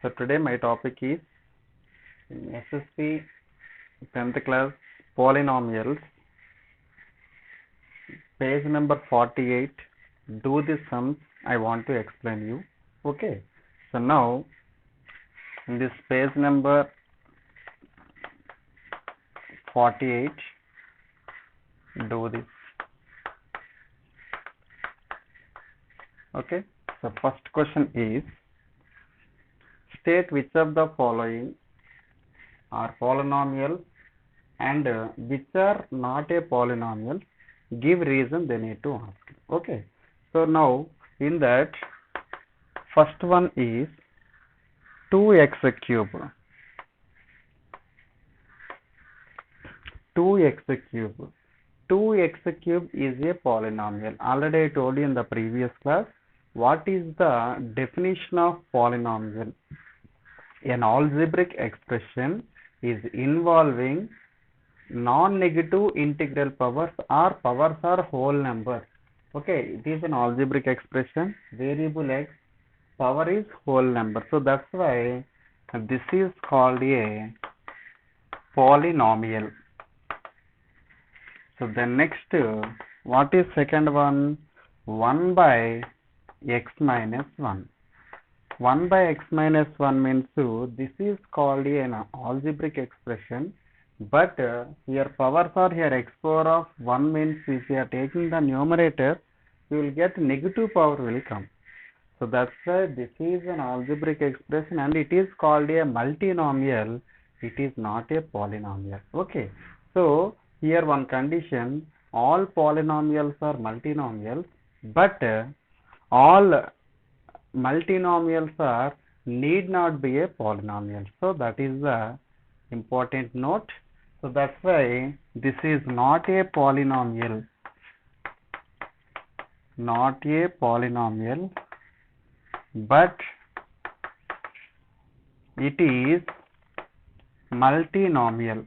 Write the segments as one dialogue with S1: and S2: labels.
S1: So today my topic is in SSP 10th class polynomials, page number 48. Do the sums I want to explain you. Okay. So now in this page number 48, do this. Okay. So first question is, state which of the following are polynomials and which are not a polynomial. Give reason they need to ask. Okay. So now in that, first one is 2x cube. 2x cube. 2x cube is a polynomial. Already I told you in the previous class what is the definition of polynomial. An algebraic expression is involving non-negative integral powers or powers are whole numbers. Okay, it is an algebraic expression. Variable x, power is whole number. So that's why this is called a polynomial. So then next, what is second one? 1 by x minus 1. 1 by x minus 1 means this is called an algebraic expression, but here powers are here x power of 1 means if you are taking the numerator, you will get negative power will come. So that's why this is an algebraic expression and it is called a multinomial. It is not a polynomial. Okay. So here one condition, all polynomials are multinomials, but all multinomials are need not be a polynomial. So that is the important note. So that's why this is not a polynomial. Not a polynomial, but it is multinomial.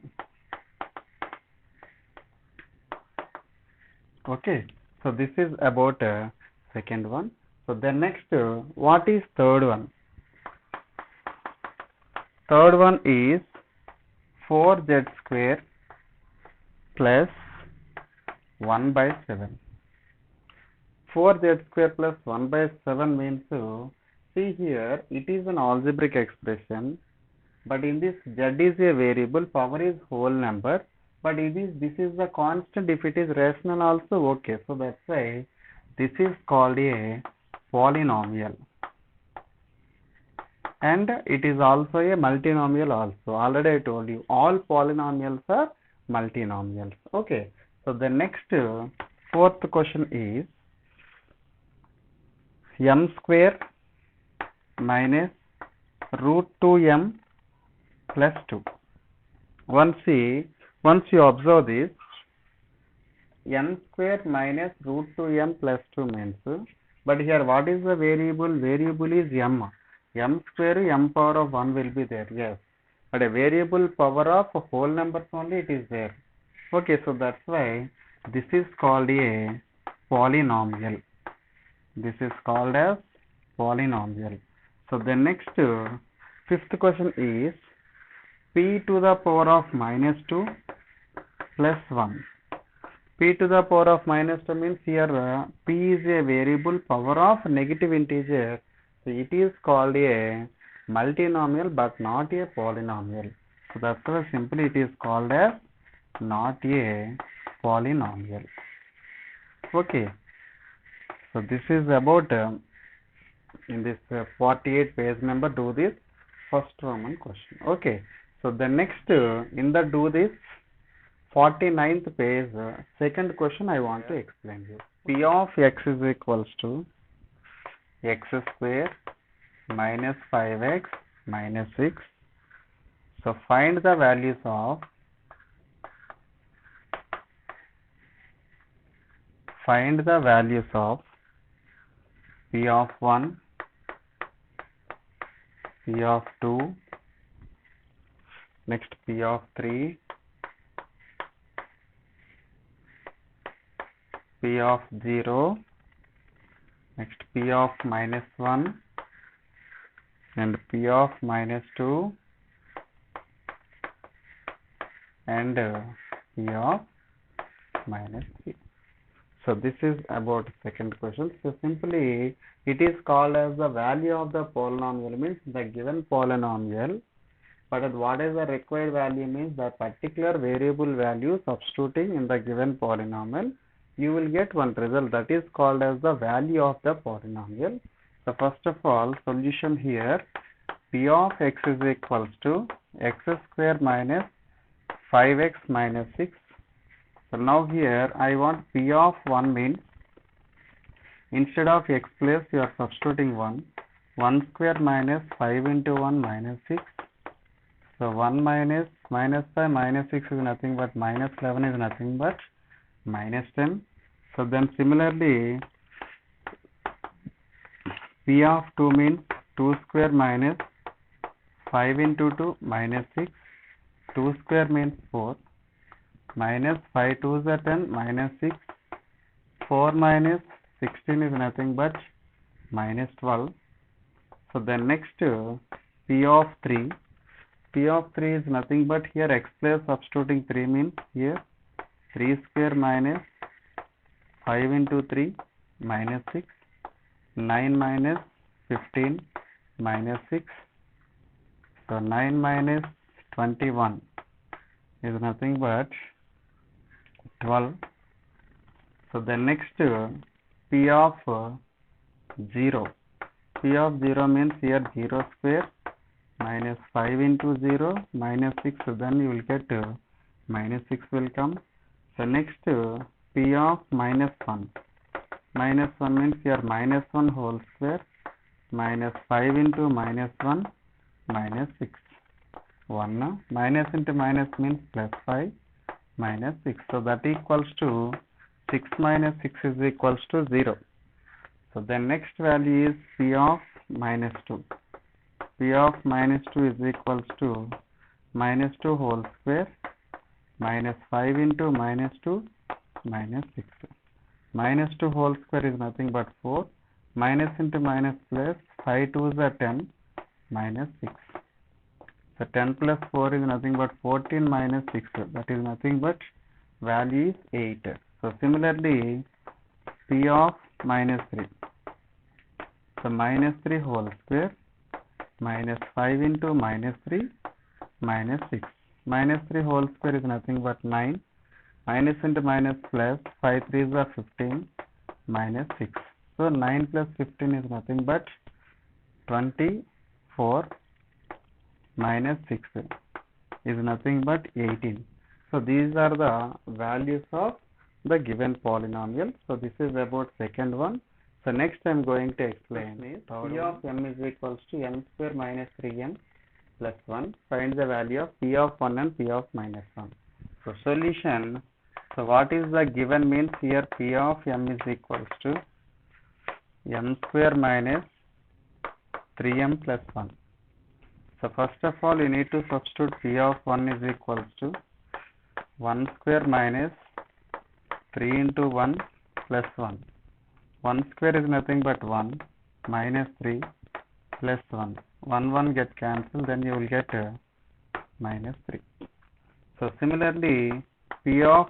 S1: Okay, so this is about second one. So then next, what is third one? Third one is 4z square plus 1 by 7. 4z square plus 1 by 7 means, see here, it is an algebraic expression, but in this z is a variable, power is whole number, but this is the constant. If it is rational also, okay. So that's why this is called a polynomial. And it is also a multinomial also. Already I told you, all polynomials are multinomials. Okay. So the next, fourth question is, m square minus root 2m plus 2. Once you observe this, n square minus root 2m plus 2 means, but here what is the variable? Variable is m. M square, m power of 1 will be there, yes. But a variable power of whole numbers only it is there. Okay, so that's why this is called a polynomial. This is called as polynomial. So the next, fifth question is p to the power of minus 2 plus 1. P to the power of minus 2 means here p is a variable, power of negative integer. So it is called a multinomial but not a polynomial. So that's why simply it is called as not a polynomial. Okay. So this is about in this 48 page number, do this first Roman question. Okay. So the next in the do this 49th page, second question I want to explain you. P of x is equals to x square minus 5x minus 6. So find the values of p of 1, p of 2, next p of 3, p of 0, next p of minus 1, and P of minus 2 and P of minus 3. So this is about second question. So simply it is called as the value of the polynomial, means the given polynomial, but what is the required value means the particular variable value substituting in the given polynomial, you will get one result, that is called as the value of the polynomial. So first of all, solution here, P of x is equals to x square minus 5x minus 6. So now here I want P of 1 means instead of x place you are substituting 1 square minus 5 into 1 minus 6. So 1 minus 5 minus 6 is nothing but minus 11 is nothing but minus 10. So then similarly P of 2 means 2 square minus 5 into 2 minus 6. 2 square means 4. Minus 5 2s are 10 minus 6. 4 minus 16 is nothing but minus 12. So then next P of 3. P of 3 is nothing but here x place substituting 3 means here 3 square minus 5 into 3 minus 6. 9 minus 15 minus 6. So 9 minus 21 is nothing but 12. So the next P of 0. P of 0 means here 0 square minus 5 into 0 minus 6. So then you will get minus 6 will come. So next P of minus 1. Minus 1 means here minus 1 whole square minus 5 into minus 1 minus 6. 1 minus into minus means plus 5 minus 6. So that equals to 6 minus 6 is equals to 0. So then next value is P of minus 2. P of minus 2 is equals to minus 2 whole square minus 5 into minus 2 minus 6. Minus 2 whole square is nothing but 4. Minus into minus plus 5 2s are 10 minus 6. So 10 plus 4 is nothing but 14 minus 6. That is nothing but value is 8. So similarly P of minus 3. So minus 3 whole square minus 5 into minus 3 minus 6. Minus 3 whole square is nothing but 9. Minus into minus plus 5 3s are 15 minus 6. So 9 plus 15 is nothing but 24 minus 6 is nothing but 18. So these are the values of the given polynomial. So this is about second one. So next I am going to explain is P of m is equals to m square minus 3m plus 1. Find the value of P of 1 and P of minus 1. So solution. So what is the given means here P of m is equals to m square minus 3m plus 1. So first of all you need to substitute P of 1 is equals to 1 square minus 3 into 1 plus 1. 1 square is nothing but 1 minus 3 plus 1. 1 get cancelled, then you will get minus 3. So similarly P of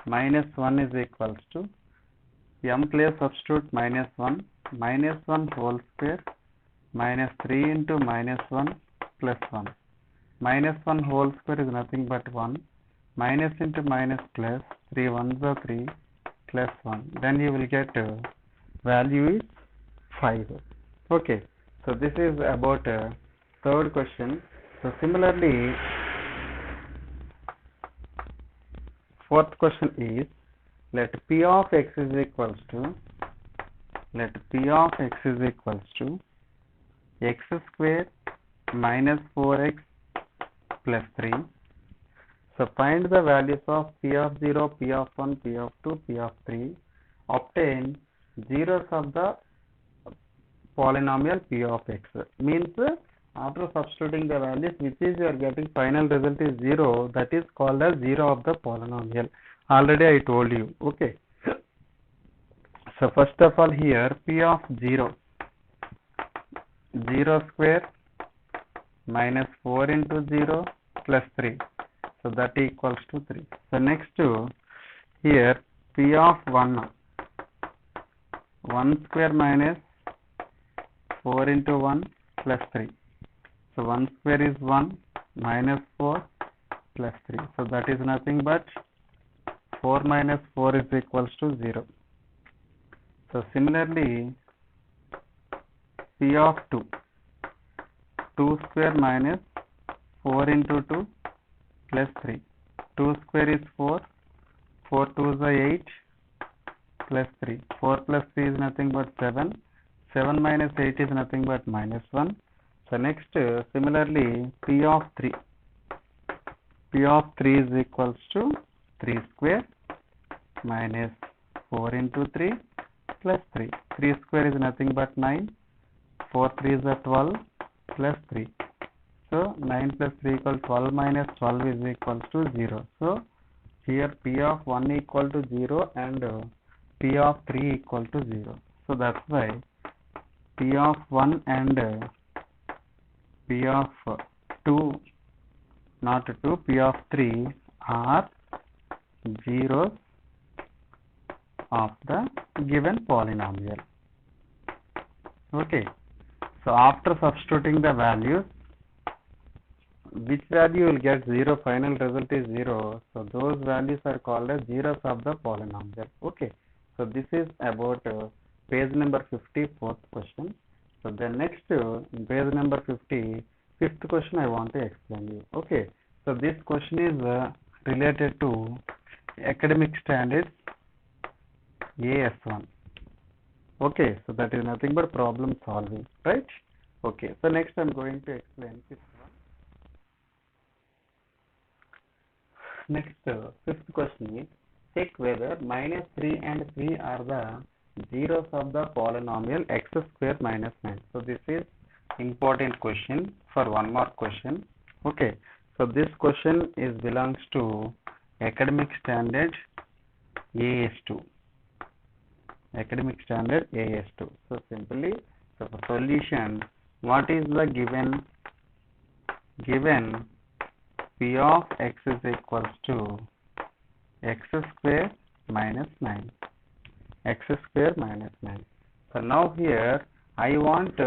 S1: minus 1 is equals to m place substitute minus 1 whole square minus 3 into minus 1 plus 1. Minus 1 whole square is nothing but 1. Minus into minus plus 3 1s are 3 plus 1. Then you will get value is 5. Okay. So this is about third question. So similarly fourth question is let P of x is equals to x square minus 4x plus 3. So find the values of P of 0, P of 1, P of 2, P of 3. Obtain zeros of the polynomial P of x. Means after substituting the values which is you are getting final result is 0, that is called as 0 of the polynomial. Already I told you. Okay. So first of all here P of 0. 0 square minus 4 into 0 plus 3. So that equals to 3. So next here P of 1 square minus 4 into 1 plus 3. So 1 square is 1 minus 4 plus 3. So that is nothing but 4 minus 4 is equals to 0. So similarly P of 2 square minus 4 into 2 plus 3. 2 square is 4. 4 2s are 8 plus 3. 4 plus 3 is nothing but 7. 7 minus 8 is nothing but minus 1. So next similarly P of 3. P of 3 is equals to 3 square minus 4 into 3 plus 3. 3 square is nothing but 9. 4 3s are 12 plus 3. So 9 plus 3 equals 12 minus 12 is equals to 0. So here P of 1 equal to 0 and P of 3 equal to 0. So that's why P of 1 and P of 2, not 2, P of 3 are zeros of the given polynomial. Okay. So after substituting the values, which value will get 0, final result is 0. So those values are called as zeros of the polynomial. Okay. So this is about page number 54th question. So the next page number 55th question I want to explain you. Okay. So this question is related to academic standards AS1. Okay. So that is nothing but problem solving, right? Okay. So next I am going to explain this one. Next, fifth question is, check whether minus 3 and 3 are the zeros of the polynomial x square minus 9. So this is important question for one more question. Okay. So this question is belongs to academic standard AS2. Academic standard AS2. So simply, so for solution, what is the given P of x is equals to x square minus 9. X square minus 9. So now here I want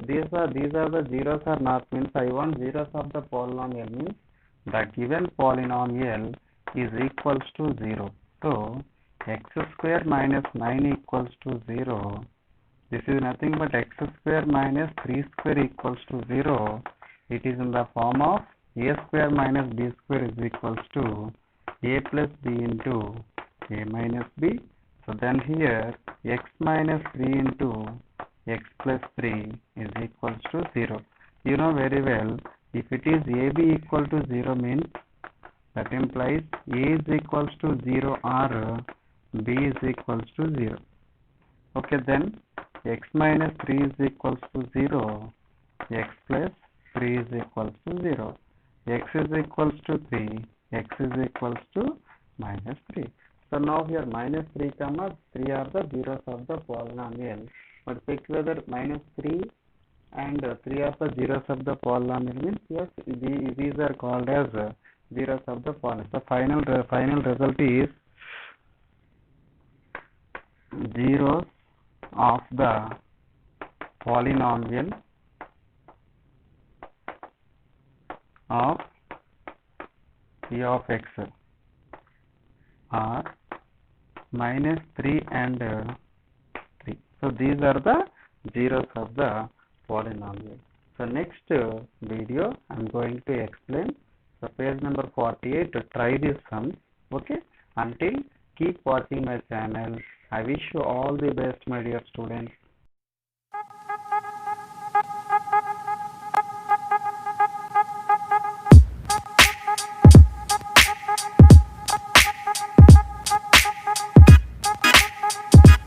S1: these are the zeros or not, means I want zeros of the polynomial, means the given polynomial is equals to 0. So x square minus 9 equals to 0. This is nothing but x square minus 3 square equals to 0. It is in the form of a square minus b square is equals to a plus b into a minus b. So then here x minus 3 into x plus 3 is equals to 0. You know very well, if it is ab equal to 0 means that implies a is equals to 0 or b is equals to 0. Okay, then x minus 3 is equals to 0, x plus 3 is equals to 0. X is equals to 3, x is equals to minus 3. So now here minus 3 comma 3 are the zeros of the polynomial. But check whether minus 3 and 3 are the zeros of the polynomial, means yes, these are called as zeros of the polynomial. So final result is zeros of the polynomial of P of x are minus 3 and 3. So these are the zeros of the polynomial. So next video I am going to explain. So page number 48 to try these sums. Okay. Until, keep watching my channel. I wish you all the best, my dear students.